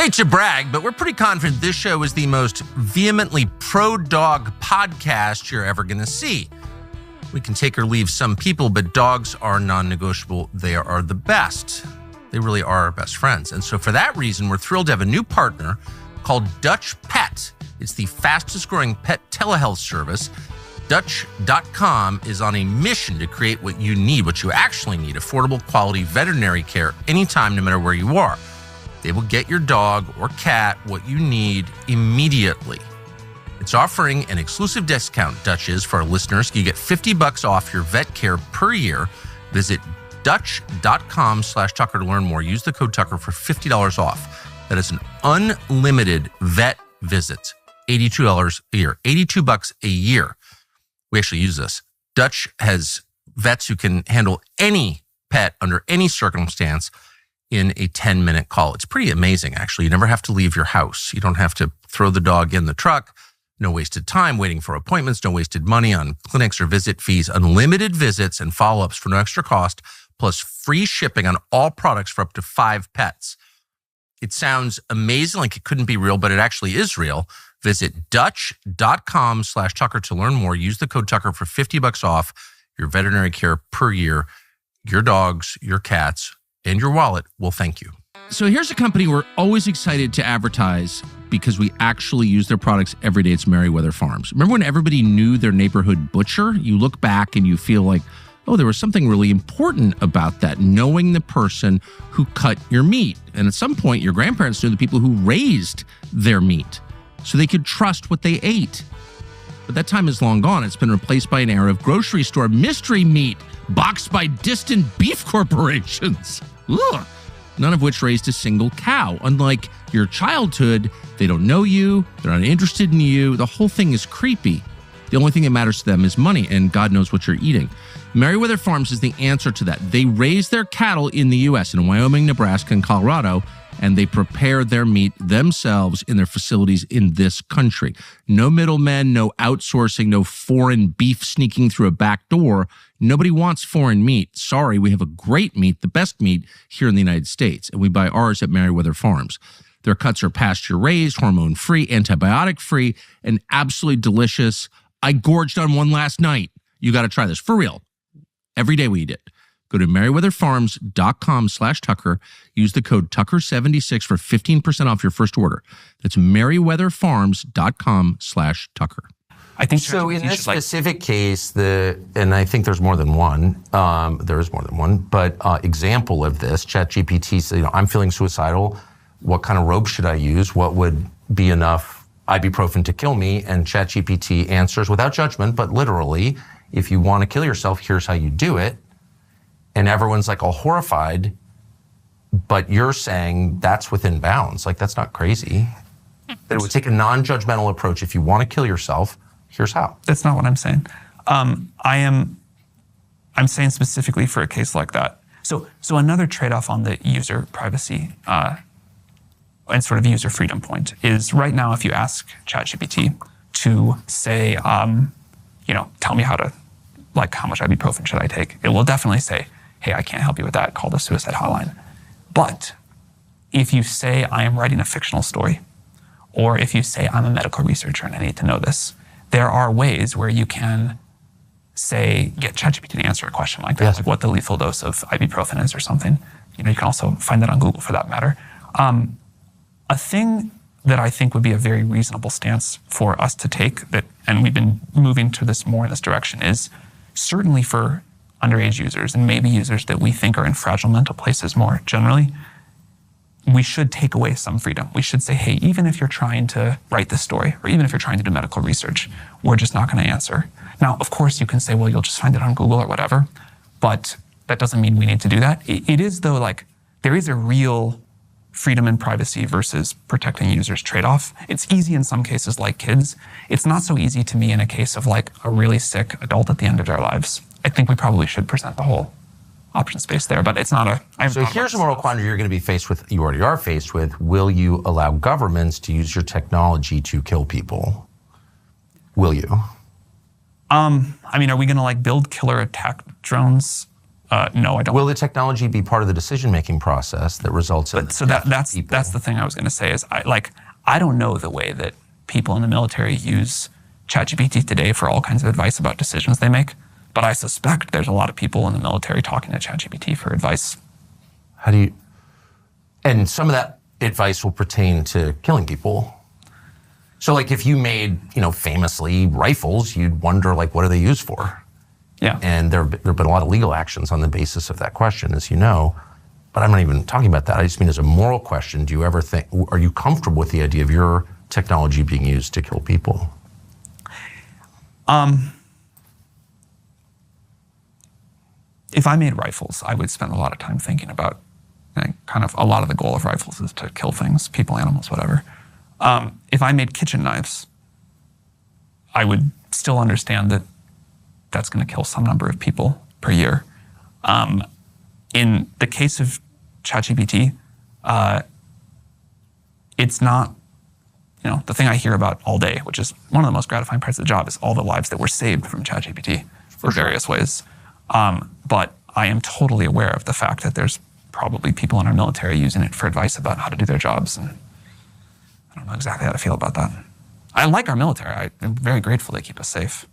Hate to brag, but we're pretty confident this show is the most vehemently pro-dog podcast you're ever going to see. We can take or leave some people, but dogs are non-negotiable. They are the best. They really are our best friends. And so for that reason, we're thrilled to have a new partner called Dutch Pet. It's the fastest growing pet telehealth service. Dutch.com is on a mission to create what you need, what you actually need, affordable quality veterinary care anytime, no matter where you are. They will get your dog or cat what you need immediately. It's offering an exclusive discount, Dutch is, for our listeners. You get $50 off your vet care per year. Visit Dutch.com/Tucker to learn more. Use the code Tucker for $50 off. That is an unlimited vet visit. $82 a year, $82 a year. We actually use this. Dutch has vets who can handle any pet under any circumstance in a 10-minute call. It's pretty amazing, actually. You never have to leave your house. You don't have to throw the dog in the truck. No wasted time waiting for appointments, no wasted money on clinics or visit fees, unlimited visits and follow-ups for no extra cost, plus free shipping on all products for up to 5 pets. It sounds amazing, like it couldn't be real, but it actually is real. Visit Dutch.com/Tucker to learn more. Use the code Tucker for $50 off your veterinary care per year. Your dogs, your cats, and your wallet will thank you. So here's a company we're always excited to advertise because we actually use their products every day. It's Merriweather Farms. Remember when everybody knew their neighborhood butcher? You look back and you feel like, oh, there was something really important about that, knowing the person who cut your meat. And at some point, your grandparents knew the people who raised their meat so they could trust what they ate. But that time is long gone. It's been replaced by an era of grocery store mystery meat boxed by distant beef corporations. Ugh. None of which raised a single cow. Unlike your childhood, they don't know you, they're not interested in you. The whole thing is creepy. The only thing that matters to them is money, and God knows what you're eating. Merriweather Farms is the answer to that. They raise their cattle in the U.S., in Wyoming, Nebraska, and Colorado, and they prepare their meat themselves in their facilities in this country. No middlemen, no outsourcing, no foreign beef sneaking through a back door. Nobody wants foreign meat. Sorry, we have a great meat, the best meat here in the United States, and we buy ours at Merriweather Farms. Their cuts are pasture-raised, hormone-free, antibiotic-free, and absolutely delicious. I gorged on one last night. You got to try this, for real. Every day we eat it. Go to merriweatherfarms.com/Tucker. Use the code Tucker76 for 15% off your first order. That's merriweatherfarms.com/Tucker. I think so. In this specific case, and I think there's more than one. There is more than one, but example of this, ChatGPT says, I'm feeling suicidal. What kind of rope should I use? What would be enough ibuprofen to kill me? And ChatGPT answers without judgment, but literally, if you want to kill yourself, here's how you do it. And everyone's like all horrified, but you're saying that's within bounds. Like, that's not crazy. That it would take a non-judgmental approach. If you want to kill yourself, here's how. That's not what I'm saying. I'm saying specifically for a case like that. So another trade-off on the user privacy and sort of user freedom point is right now, if you ask ChatGPT to say, tell me how much ibuprofen should I take? It will definitely say, hey, I can't help you with that. Call the suicide hotline. But if you say, I am writing a fictional story, or if you say, I'm a medical researcher and I need to know this, there are ways where you can get ChatGPT to answer a question like that, yes. Like what the lethal dose of ibuprofen is or something. You can also find that on Google for that matter. A thing that I think would be a very reasonable stance for us to take, and we've been moving to this more in this direction, is certainly for underage users and maybe users that we think are in fragile mental places more generally, we should take away some freedom. We should say, hey, even if you're trying to write this story, or even if you're trying to do medical research, we're just not going to answer. Now, of course, you can say, well, you'll just find it on Google or whatever, but that doesn't mean we need to do that. It is, though, there is a real freedom and privacy versus protecting users trade-off. It's easy in some cases, like kids. It's not so easy to me in a case of a really sick adult at the end of their lives. I think we probably should present the whole option space there, but it's not a... So here's a moral quandary you're going to be faced with, you already are faced with. Will you allow governments to use your technology to kill people? Will you? Are we going to build killer attack drones No, I don't. Will the technology be part of the decision-making process that results in that's people? That's the thing I was going to say is I don't know the way that people in the military use ChatGPT today for all kinds of advice about decisions they make, but I suspect there's a lot of people in the military talking to ChatGPT for advice. And some of that advice will pertain to killing people. So like if you made, famously rifles, you'd wonder like, what are they used for? Yeah. And there have been a lot of legal actions on the basis of that question, as you know. But I'm not even talking about that. I just mean as a moral question, do you ever think, are you comfortable with the idea of your technology being used to kill people? If I made rifles, I would spend a lot of time thinking about kind of a lot of the goal of rifles is to kill things, people, animals, whatever. If I made kitchen knives, I would still understand that that's going to kill some number of people per year. In the case of ChatGPT, it's not, the thing I hear about all day, which is one of the most gratifying parts of the job, is all the lives that were saved from ChatGPT for various ways. But I am totally aware of the fact that there's probably people in our military using it for advice about how to do their jobs, and I don't know exactly how to feel about that. I like our military. I'm very grateful they keep us safe.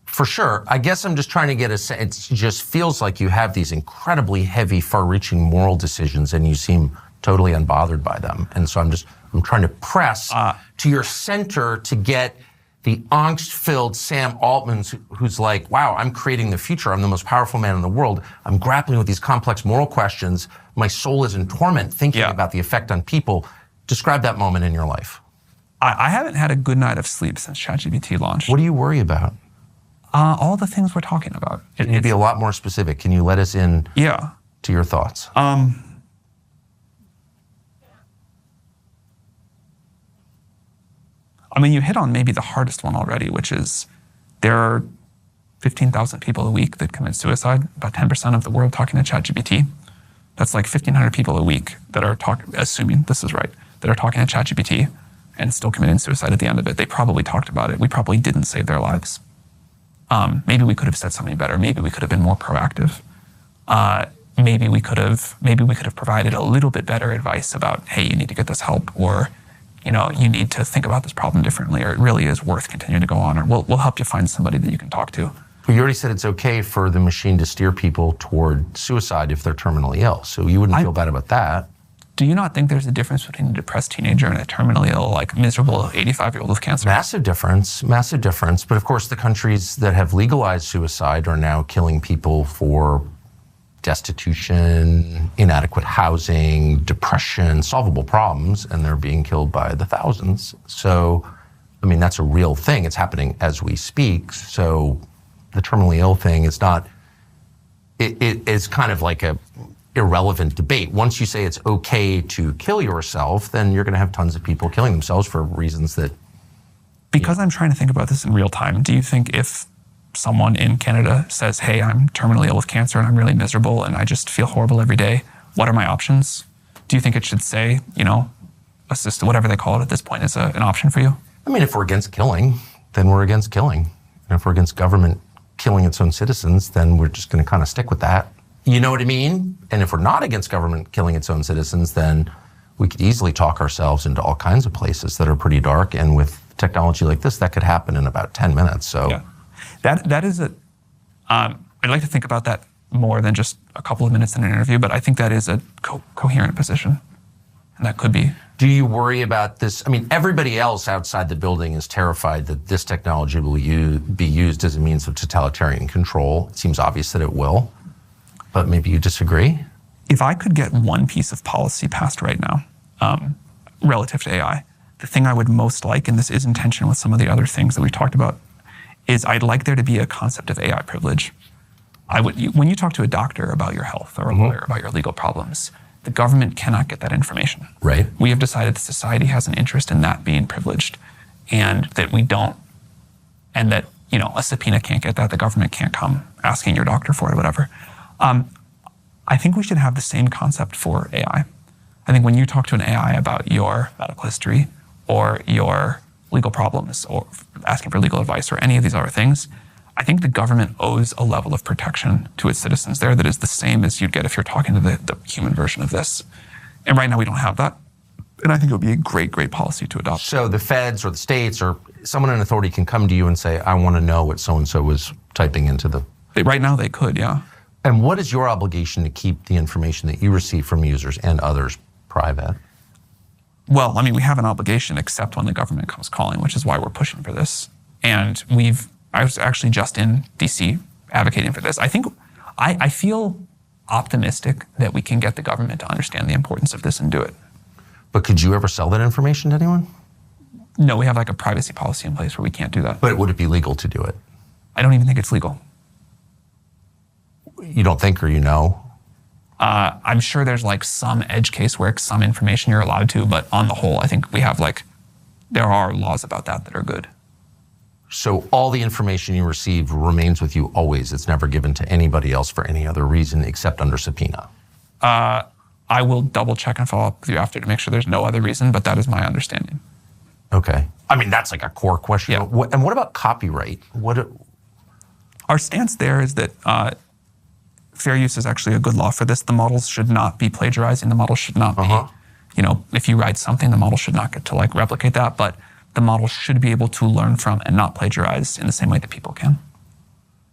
For sure. I guess I'm just trying to get a sense. It just feels like you have these incredibly heavy, far-reaching moral decisions, and you seem totally unbothered by them. And so I'm trying to press to your center to get the angst-filled Sam Altman, who's like, wow, I'm creating the future. I'm the most powerful man in the world. I'm grappling with these complex moral questions. My soul is in torment thinking about the effect on people. Describe that moment in your life. I haven't had a good night of sleep since ChatGPT launched. What do you worry about? All the things we're talking about. Can you be a lot more specific? Can you let us in to your thoughts? You hit on maybe the hardest one already, which is there are 15,000 people a week that commit suicide, about 10% of the world talking to ChatGPT. That's like 1,500 people a week that are assuming this is right, that are talking to ChatGPT and still committing suicide at the end of it. They probably talked about it. We probably didn't save their lives. Maybe we could have said something better. Maybe we could have been more proactive. Maybe we could have provided a little bit better advice about, hey, you need to get this help, or you need to think about this problem differently, or it really is worth continuing to go on, or we'll help you find somebody that you can talk to. Well, you already said it's okay for the machine to steer people toward suicide if they're terminally ill, so you wouldn't feel bad about that. Do you not think there's a difference between a depressed teenager and a terminally ill, miserable 85-year-old with cancer? Massive difference. But of course, the countries that have legalized suicide are now killing people for destitution, inadequate housing, depression, solvable problems, and they're being killed by the thousands. So, that's a real thing. It's happening as we speak. So the terminally ill thing is not, it is kind of like a irrelevant debate. Once you say it's okay to kill yourself, then you're going to have tons of people killing themselves for reasons that... Because I'm trying to think about this in real time, do you think if someone in Canada says, hey, I'm terminally ill with cancer and I'm really miserable and I just feel horrible every day, what are my options? Do you think it should say, assist, whatever they call it at this point, is an option for you? If we're against killing, then we're against killing. And if we're against government killing its own citizens, then we're just going to kind of stick with that. You know what I mean? And if we're not against government killing its own citizens, then we could easily talk ourselves into all kinds of places that are pretty dark. And with technology like this, that could happen in about 10 minutes. So yeah. That is I'd like to think about that more than just a couple of minutes in an interview, but I think that is a coherent position. And that could be. Do you worry about this? Everybody else outside the building is terrified that this technology will be used as a means of totalitarian control. It seems obvious that it will. But maybe you disagree? If I could get one piece of policy passed right now, relative to AI, the thing I would most like, and this is in tension with some of the other things that we talked about, is I'd like there to be a concept of AI privilege. When you talk to a doctor about your health or a lawyer about your legal problems, the government cannot get that information. Right. We have decided that society has an interest in that being privileged, and that we don't, and that a subpoena can't get that, the government can't come asking your doctor for it or whatever. I think we should have the same concept for AI. I think when you talk to an AI about your medical history or your legal problems or asking for legal advice or any of these other things, I think the government owes a level of protection to its citizens there that is the same as you'd get if you're talking to the human version of this. And right now we don't have that. And I think it would be a great, great policy to adopt. So the feds or the states or someone in authority can come to you and say, I want to know what so-and-so was typing into the... Right now they could, yeah. And what is your obligation to keep the information that you receive from users and others private? Well, I mean, we have an obligation except when the government comes calling, which is why we're pushing for this. And I was actually just in DC advocating for this. I feel optimistic that we can get the government to understand the importance of this and do it. But could you ever sell that information to anyone? No, we have like a privacy policy in place where we can't do that. But would it be legal to do it? I don't even think it's legal. You don't think, or you know? I'm sure there's like some edge case where some information you're allowed to, but on the whole, I think we have there are laws about that are good. So all the information you receive remains with you always. It's never given to anybody else for any other reason except under subpoena. I will double check and follow up with you after to make sure there's no other reason, but that is my understanding. Okay. I mean, that's like a core question. Yeah. And what about copyright? Our stance there is that fair use is actually a good law for this. The models should not be plagiarizing. The model should not be, if you write something, the model should not get to replicate that, but the model should be able to learn from and not plagiarize in the same way that people can.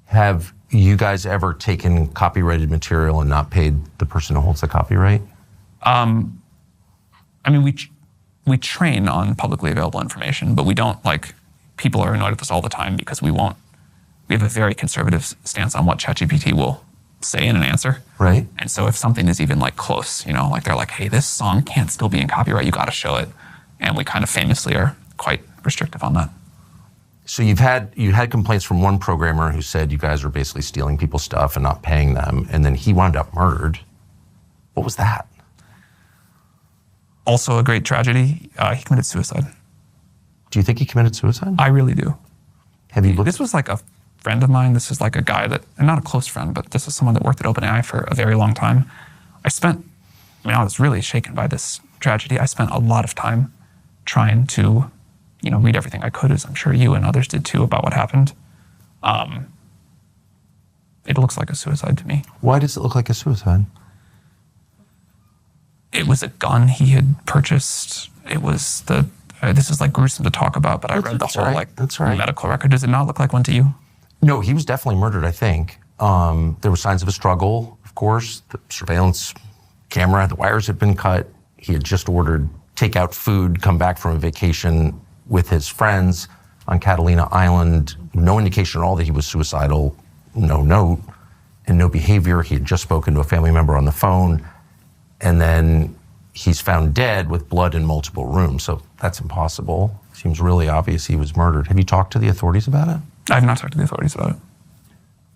Have you guys ever taken copyrighted material and not paid the person who holds the copyright? I mean, we train on publicly available information, but we don't people are annoyed with us all the time because we have a very conservative stance on what ChatGPT will say in an answer. Right. And so if something is even close, they're like, hey, this song can't still be in copyright, you got to show it. And we kind of famously are quite restrictive on that. So you had complaints from one programmer who said you guys were basically stealing people's stuff and not paying them, and then he wound up murdered. What was that? Also a great tragedy. He committed suicide. Do you think he committed suicide? I really do. Have you looked? This was a friend of mine. This is a guy that, and not a close friend, but this is someone that worked at OpenAI for a very long time. I was really shaken by this tragedy. I spent a lot of time trying to, read everything I could, as I'm sure you and others did too, about what happened. It looks like a suicide to me. Why does it look like a suicide? It was a gun he had purchased. It was this is gruesome to talk about, but I read the whole medical record. Does it not look like one to you? No, he was definitely murdered, I think. There were signs of a struggle, of course. The surveillance camera, the wires had been cut. He had just ordered takeout food, come back from a vacation with his friends on Catalina Island. No indication at all that he was suicidal, no note, and no behavior. He had just spoken to a family member on the phone. And then he's found dead with blood in multiple rooms. So that's impossible. Seems really obvious he was murdered. Have you talked to the authorities about it? I have not talked to the authorities about it.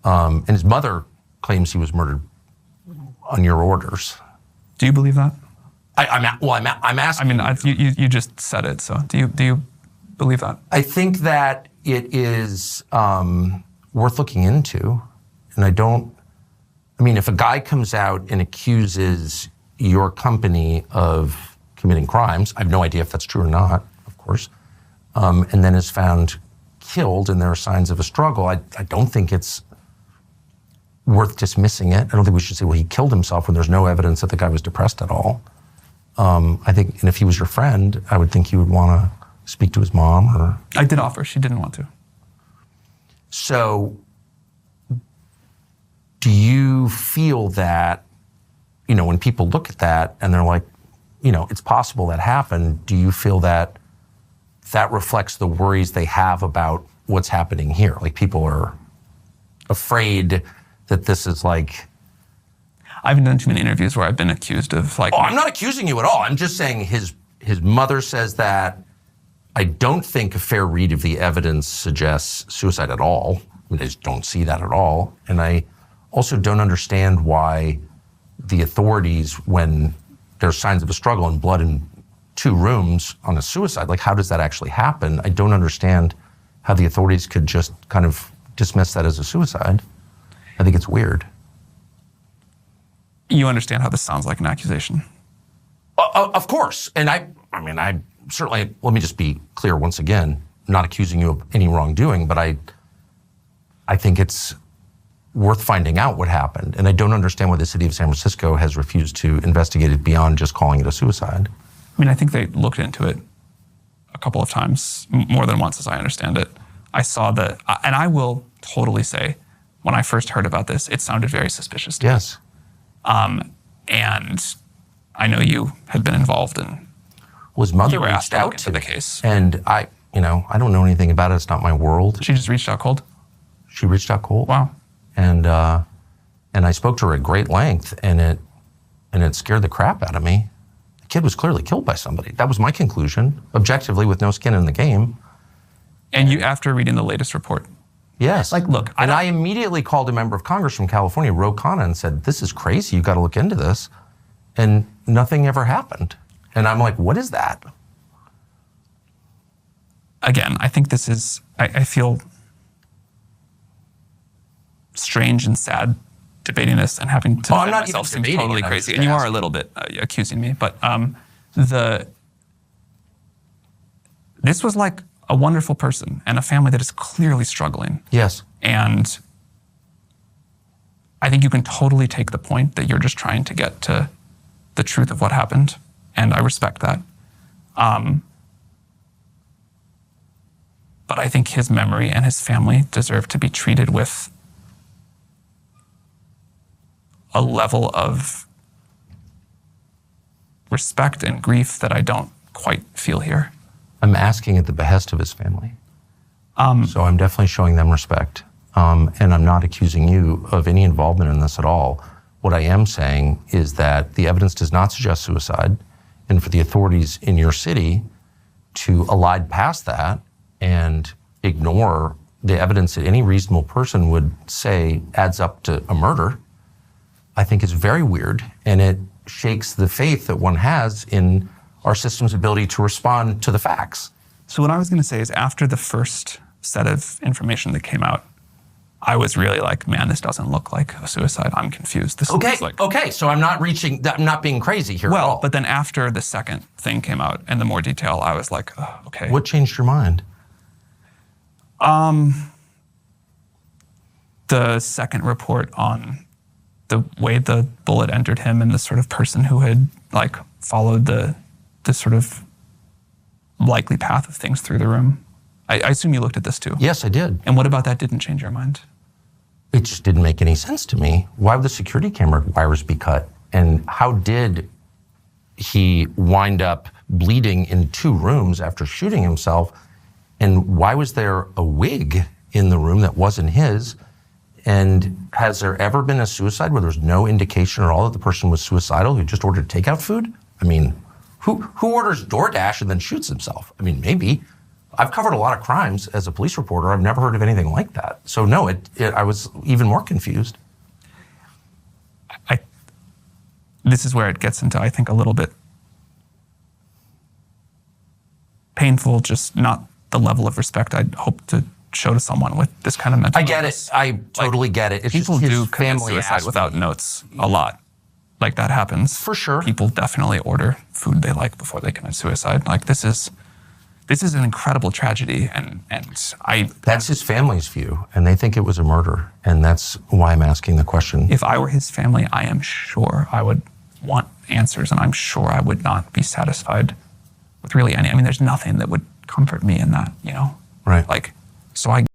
And his mother claims he was murdered on your orders. Do you believe that? I'm asking. I mean, you just said it. So do you believe that? I think that it is worth looking into. And if a guy comes out and accuses your company of committing crimes, I have no idea if that's true or not, of course, and then is found killed and there are signs of a struggle, I don't think it's worth dismissing it. I don't think we should say, well, he killed himself when there's no evidence that the guy was depressed at all. I think, and if he was your friend, I would think you would want to speak to his mom or... I did offer, she didn't want to. So, do you feel that, when people look at that and they're like, it's possible that happened, do you feel that that reflects the worries they have about what's happening here? Like people are afraid that this is I haven't done too many interviews where I've been accused of Oh, I'm not accusing you at all. I'm just saying his mother says that. I don't think a fair read of the evidence suggests suicide at all. I just don't see that at all. And I also don't understand why the authorities, when there's signs of a struggle and blood in 2 rooms on a suicide, how does that actually happen? I don't understand how the authorities could just kind of dismiss that as a suicide. I think it's weird. You understand how this sounds like an accusation? Of course. And I certainly, let me just be clear once again, not accusing you of any wrongdoing, but I I think it's worth finding out what happened. And I don't understand why the city of San Francisco has refused to investigate it beyond just calling it a suicide. I mean, I think they looked into it a couple of times, more than once, as I understand it. I saw and I will totally say, when I first heard about this, it sounded very suspicious to me. Yes. And I know you had been involved in. Was mother you were asked reached out into the case, and I don't know anything about it. It's not my world. She just reached out cold. She reached out cold. Wow. And I spoke to her at great length, and it scared the crap out of me. The kid was clearly killed by somebody. That was my conclusion, objectively, with no skin in the game. And you, after reading the latest report. Yes. Like, look. I immediately called a member of Congress from California, Ro Khanna, and said, this is crazy. You got to look into this. And nothing ever happened. And I'm like, what is that? Again, I think this is, I feel strange and sad debating this and having to defend myself seems totally crazy. And you are a little bit accusing me. But this was like a wonderful person and a family that is clearly struggling. Yes. And I think you can totally take the point that you're just trying to get to the truth of what happened. And I respect that. But I think his memory and his family deserve to be treated with a level of respect and grief that I don't quite feel here. I'm asking at the behest of his family. So I'm definitely showing them respect. And I'm not accusing you of any involvement in this at all. What I am saying is that the evidence does not suggest suicide, and for the authorities in your city to elide past that and ignore the evidence that any reasonable person would say adds up to a murder, I think is very weird, and it shakes the faith that one has in our system's ability to respond to the facts. So what I was going to say is, after the first set of information that came out, I was really like, man, this doesn't look like a suicide. I'm confused. This looks like... Okay, so I'm not being crazy here at all. Well, but then after the second thing came out and the more detail, I was like, oh, okay. What changed your mind? The second report on the way the bullet entered him and the sort of person who had like followed the sort of likely path of things through the room. I assume you looked at this too. Yes, I did. And what about that didn't change your mind? It just didn't make any sense to me. Why would the security camera wires be cut? And how did he wind up bleeding in 2 rooms after shooting himself? And why was there a wig in the room that wasn't his? And has there ever been a suicide where there's no indication at all that the person was suicidal, who just ordered takeout food? I mean, who orders DoorDash and then shoots himself? I mean, maybe. I've covered a lot of crimes as a police reporter. I've never heard of anything like that. So no, I was even more confused. This is where it gets into, I think, a little bit painful, just not the level of respect I'd hope to show to someone with this kind of mental illness. I totally get it. It's people just do his commit family suicide without notes a lot. Like, that happens. For sure. People definitely order food they like before they commit suicide. Like, this is an incredible tragedy, and That's his family's view, and they think it was a murder, and that's why I'm asking the question. If I were his family, I am sure I would want answers, and I'm sure I would not be satisfied with really any. I mean, there's nothing that would comfort me in that, you know? Right. Like, so I